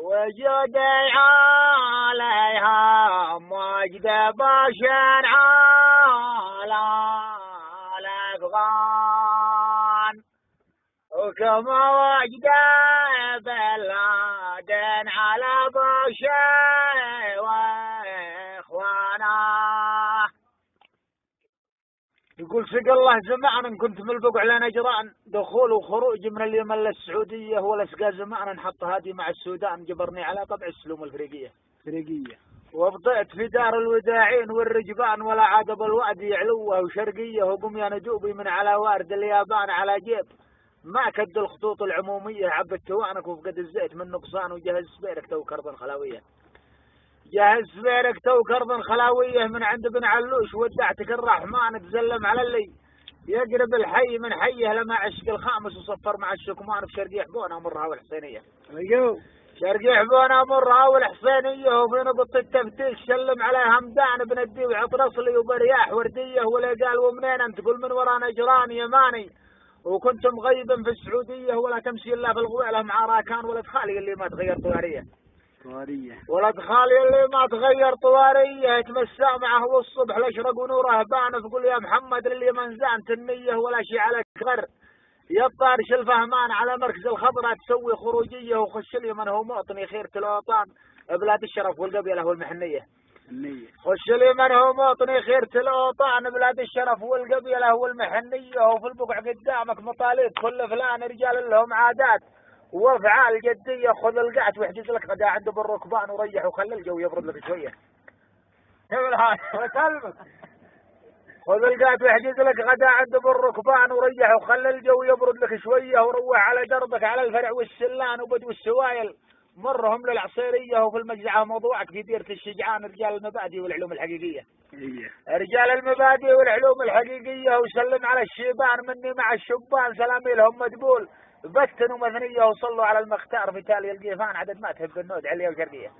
وجودي عليها مجد بشر على الأفغان، وكما وجد بلاد على بشر واخوانه. يقول سق الله زمان كنت من البقع لنجران، دخول وخروج من اليمن للسعودية ولا سقى زمان نحط هادي مع السودان، جبرني على طبع السلوم الفريقية وبطئت في دار الوداعين والرجبان، ولا عاد بالوادي يعلوه وشرقية، وقم يا ندوبي من على وارد اليابان على جيب ما كد الخطوط العمومية، عبت توانك وفقد الزيت من نقصان، وجهز سبيرك تو كرب خلاوية، جهز سبيرك تو كرب خلاوية من عند بن علوش، ودعتك الرحمن تزلم على اللي يقرب الحي من حيه لما عشق الخامس، وصفر مع الشكمان في شرقي حبونه مرها والحسينية. شرقي حبونه مرها والحسينية، وفي نقطة التفتيش سلم على همدان بن الدي وعطرصلي وبرياح وردية، ولا قال ومنين انت؟ تقول من ورا نجران يماني، وكنت مغيبا في السعودية، ولا تمشي الا في الغويلة مع راكان ولد خالي اللي ما تغير طوارية. ولد خالي اللي ما تغير طوارية، يتمسى معه والصبح الاشرق ونوره بان، تقول يا محمد لليمن زانت النية ولا شي عليك غر، يا الطارش الفهمان على مركز الخضراء تسوي خروجية، وخش اليمن هو موطني خيرة الأوطان بلاد الشرف والقبيلة والمحنية. خش اليمن هو موطني خيرة الأوطان بلاد الشرف والقبيلة والمحنية، وفي البقع قدامك مطالب كل فلان رجال لهم عادات وافعال جديه، خذ القعت واحجز لك غدا عند بالركبان، وريح وخلي الجو يبرد لك شويه. خذ القعت واحجز لك غدا عند بالركبان، وريح وخلي الجو يبرد لك شويه، وروح على دربك على الفرع والسلان وبدو السوايل، مرهم للعصيريه، وفي المجزعه موضوعك في ديره الشجعان رجال المبادئ والعلوم الحقيقيه. رجال المبادئ والعلوم الحقيقيه، وسلم على الشيبان مني مع الشبان، سلامي لهم مدبول بتن ومثنيه، وصلوا على المختار في تالي القيفان عدد ما تهب النود عليا وشرقيه.